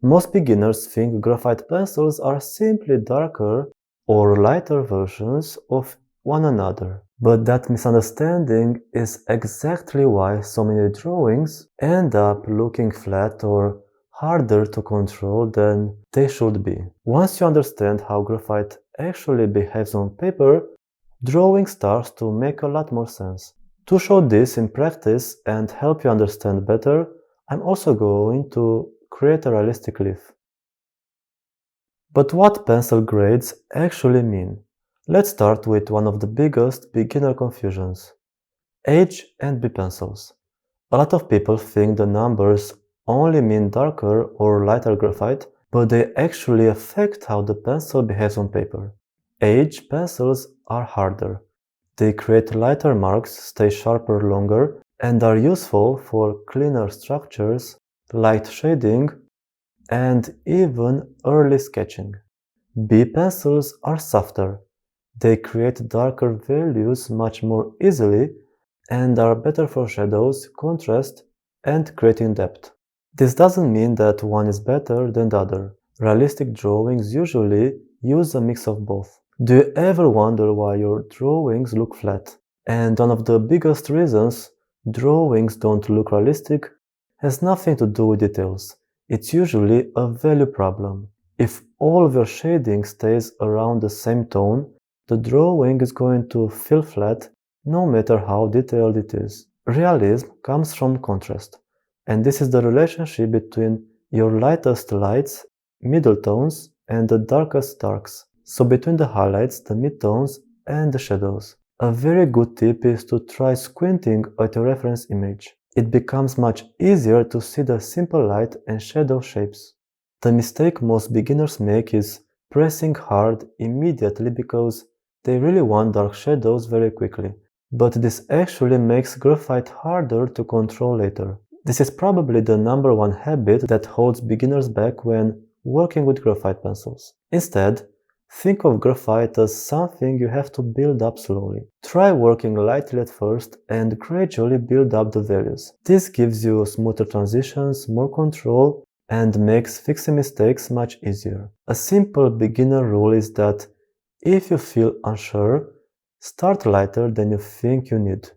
Most beginners think graphite pencils are simply darker or lighter versions of one another. But that misunderstanding is exactly why so many drawings end up looking flat or harder to control than they should be. Once you understand how graphite actually behaves on paper, drawing starts to make a lot more sense. To show this in practice and help you understand better, I'm also going to create a realistic leaf. But what pencil grades actually mean? Let's start with one of the biggest beginner confusions: H and B pencils. A lot of people think the numbers only mean darker or lighter graphite, but they actually affect how the pencil behaves on paper. H pencils are harder. They create lighter marks, stay sharper longer, and are useful for cleaner structures, light shading, and even early sketching. B pencils are softer. They create darker values much more easily and are better for shadows, contrast, and creating depth. This doesn't mean that one is better than the other. Realistic drawings usually use a mix of both. Do you ever wonder why your drawings look flat? And one of the biggest reasons drawings don't look realistic has nothing to do with details. It's usually a value problem. If all of your shading stays around the same tone, the drawing is going to feel flat no matter how detailed it is. Realism comes from contrast, and this is the relationship between your lightest lights, middle tones, and the darkest darks. So between the highlights, the midtones, and the shadows. A very good tip is to try squinting at your reference image. It becomes much easier to see the simple light and shadow shapes. The mistake most beginners make is pressing hard immediately because they really want dark shadows very quickly. But this actually makes graphite harder to control later. This is probably the number one habit that holds beginners back when working with graphite pencils. Instead, think of graphite as something you have to build up slowly. Try working lightly at first and gradually build up the values. This gives you smoother transitions, more control, and makes fixing mistakes much easier. A simple beginner rule is that if you feel unsure, start lighter than you think you need.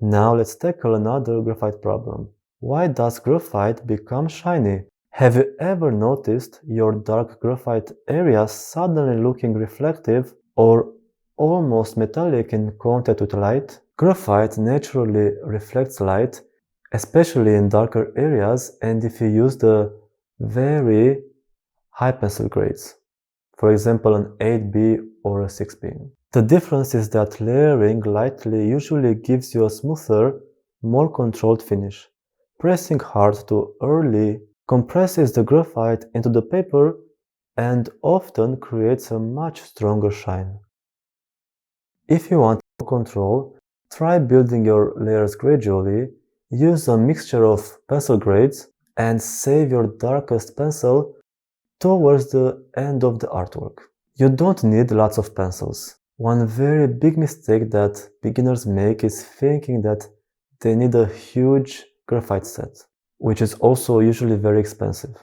Now let's tackle another graphite problem. Why does graphite become shiny? Have you ever noticed your dark graphite areas suddenly looking reflective or almost metallic in contact with light? Graphite naturally reflects light, especially in darker areas and if you use the very high pencil grades, for example an 8B or a 6B. The difference is that layering lightly usually gives you a smoother, more controlled finish. Pressing hard too early compresses the graphite into the paper and often creates a much stronger shine. If you want more control, try building your layers gradually, use a mixture of pencil grades, and save your darkest pencil towards the end of the artwork. You don't need lots of pencils. One very big mistake that beginners make is thinking that they need a huge graphite set, which is also usually very expensive.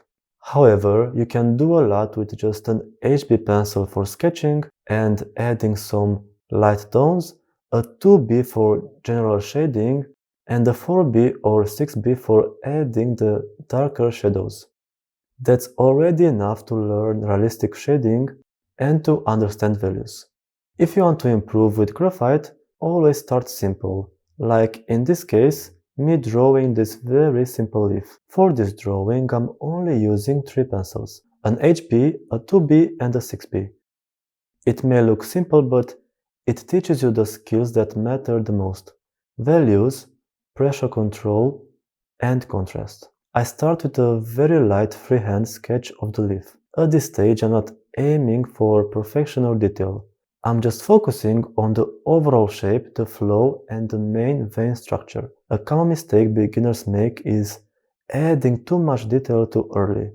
However, you can do a lot with just an HB pencil for sketching and adding some light tones, a 2B for general shading, and a 4B or 6B for adding the darker shadows. That's already enough to learn realistic shading and to understand values. If you want to improve with graphite, always start simple, like in this case, me drawing this very simple leaf. For this drawing, I'm only using 3 pencils, an HB, a 2B, and a 6B. It may look simple, but it teaches you the skills that matter the most: values, pressure control, and contrast. I start with a very light freehand sketch of the leaf. At this stage, I'm not aiming for perfection or detail. I'm just focusing on the overall shape, the flow, and the main vein structure. A common mistake beginners make is adding too much detail too early.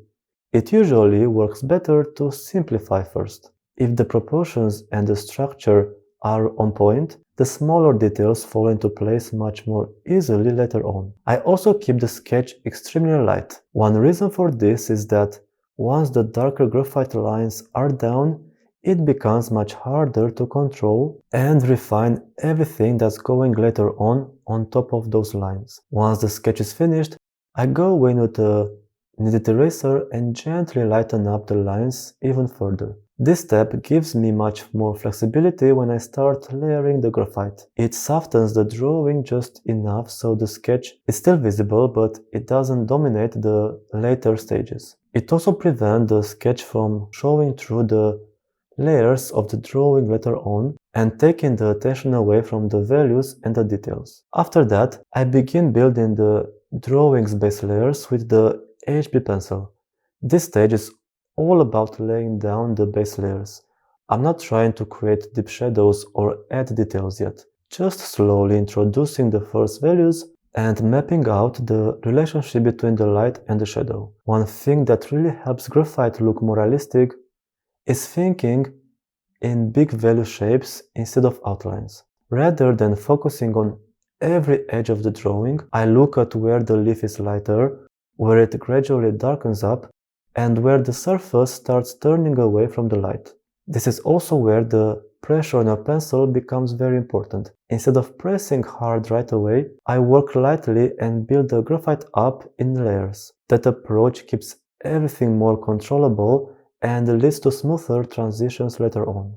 It usually works better to simplify first. If the proportions and the structure are on point, the smaller details fall into place much more easily later on. I also keep the sketch extremely light. One reason for this is that once the darker graphite lines are down, it becomes much harder to control and refine everything that's going later on top of those lines. Once the sketch is finished, I go in with a kneaded eraser and gently lighten up the lines even further. This step gives me much more flexibility when I start layering the graphite. It softens the drawing just enough so the sketch is still visible, but it doesn't dominate the later stages. It also prevents the sketch from showing through the layers of the drawing later on and taking the attention away from the values and the details. After that, I begin building the drawing's base layers with the HB pencil. This stage is all about laying down the base layers. I'm not trying to create deep shadows or add details yet, just slowly introducing the first values and mapping out the relationship between the light and the shadow. One thing that really helps graphite look more realistic is thinking in big value shapes instead of outlines. Rather than focusing on every edge of the drawing, I look at where the leaf is lighter, where it gradually darkens up, and where the surface starts turning away from the light. This is also where the pressure on your pencil becomes very important. Instead of pressing hard right away, I work lightly and build the graphite up in layers. That approach keeps everything more controllable and leads to smoother transitions later on.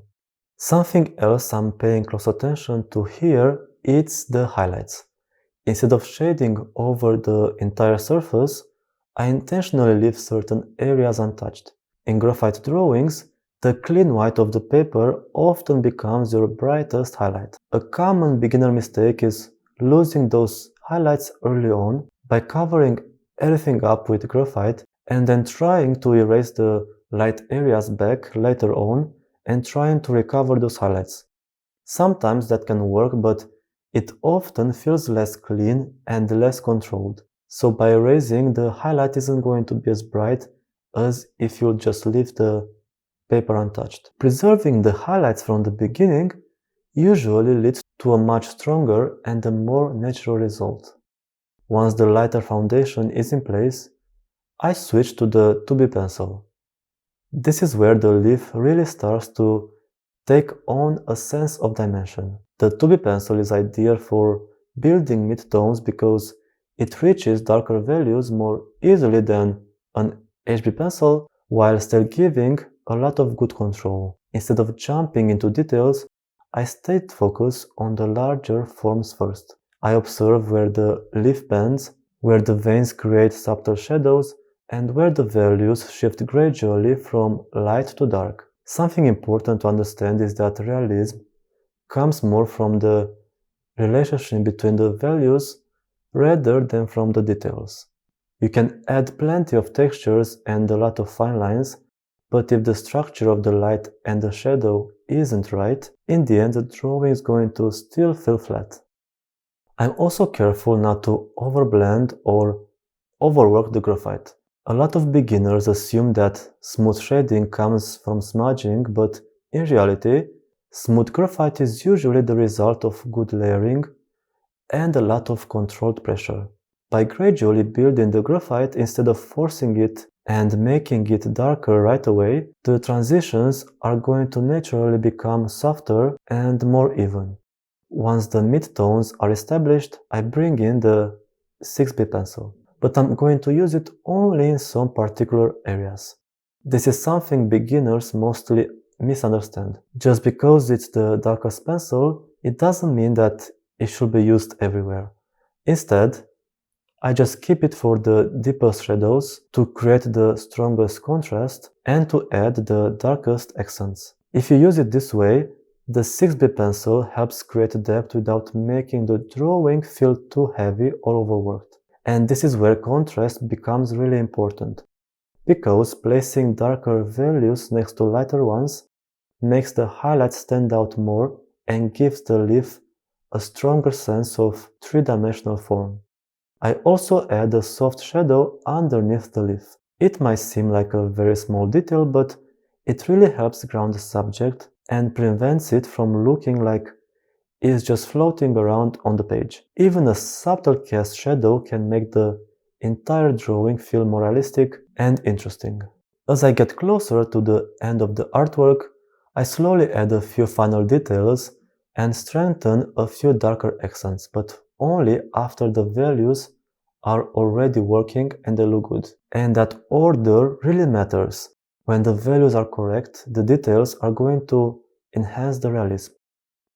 Something else I'm paying close attention to here is the highlights. Instead of shading over the entire surface, I intentionally leave certain areas untouched. In graphite drawings, the clean white of the paper often becomes your brightest highlight. A common beginner mistake is losing those highlights early on by covering everything up with graphite and then trying to erase the light areas back later on and trying to recover those highlights. Sometimes that can work, but it often feels less clean and less controlled. So by erasing, the highlight isn't going to be as bright as if you'll just leave the paper untouched. Preserving the highlights from the beginning usually leads to a much stronger and a more natural result. Once the lighter foundation is in place, I switch to the 2B pencil. This is where the leaf really starts to take on a sense of dimension. The 2B pencil is ideal for building midtones because it reaches darker values more easily than an HB pencil while still giving a lot of good control. Instead of jumping into details, I stayed focused on the larger forms first. I observe where the leaf bends, where the veins create subtle shadows, and where the values shift gradually from light to dark. Something important to understand is that realism comes more from the relationship between the values rather than from the details. You can add plenty of textures and a lot of fine lines, but if the structure of the light and the shadow isn't right, in the end the drawing is going to still feel flat. I'm also careful not to overblend or overwork the graphite. A lot of beginners assume that smooth shading comes from smudging, but in reality, smooth graphite is usually the result of good layering and a lot of controlled pressure. By gradually building the graphite instead of forcing it and making it darker right away, the transitions are going to naturally become softer and more even. Once the midtones are established, I bring in the 6B pencil, but I'm going to use it only in some particular areas. This is something beginners mostly misunderstand. Just because it's the darkest pencil, it doesn't mean that it should be used everywhere. Instead, I just keep it for the deepest shadows to create the strongest contrast and to add the darkest accents. If you use it this way, the 6B pencil helps create depth without making the drawing feel too heavy or overworked. And this is where contrast becomes really important, because placing darker values next to lighter ones makes the highlights stand out more and gives the leaf a stronger sense of three-dimensional form. I also add a soft shadow underneath the leaf. It might seem like a very small detail, but it really helps ground the subject and prevents it from looking like it's just floating around on the page. Even a subtle cast shadow can make the entire drawing feel more realistic and interesting. As I get closer to the end of the artwork, I slowly add a few final details and strengthen a few darker accents, but only after the values are already working and they look good. And that order really matters. When the values are correct, the details are going to enhance the realism.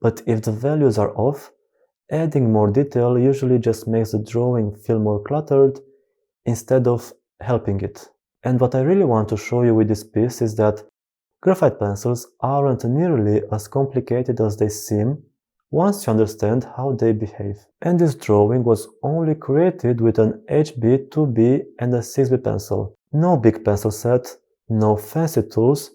But if the values are off, adding more detail usually just makes the drawing feel more cluttered instead of helping it. And what I really want to show you with this piece is that graphite pencils aren't nearly as complicated as they seem once you understand how they behave. And this drawing was only created with an HB, 2B and a 6B pencil. No big pencil set, no fancy tools,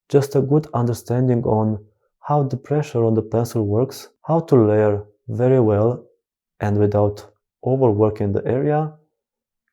just a good understanding on how the pressure on the pencil works, how to layer very well and without overworking the area,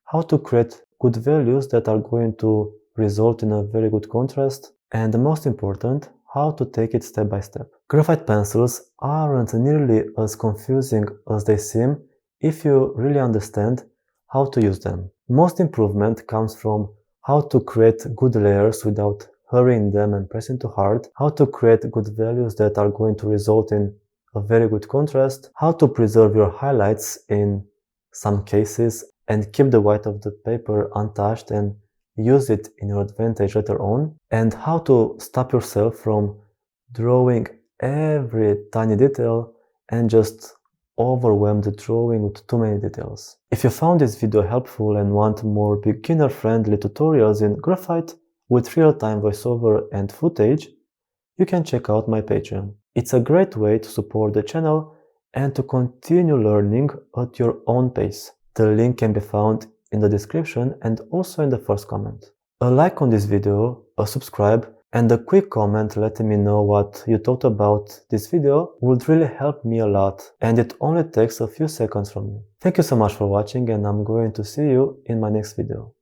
how to create good values that are going to result in a very good contrast, and the most important, how to take it step by step. Graphite pencils aren't nearly as confusing as they seem if you really understand how to use them. Most improvement comes from how to create good layers without hurrying them and pressing too hard, how to create good values that are going to result in a very good contrast, how to preserve your highlights in some cases and keep the white of the paper untouched and use it in your advantage later on, and how to stop yourself from drawing every tiny detail and just overwhelm the drawing with too many details. If you found this video helpful and want more beginner-friendly tutorials in graphite with real-time voiceover and footage, you can check out my Patreon. It's a great way to support the channel and to continue learning at your own pace. The link can be found in the description and also in the first comment. A like on this video, a subscribe, and a quick comment letting me know what you thought about this video would really help me a lot, and it only takes a few seconds from you. Thank you so much for watching, and I'm going to see you in my next video.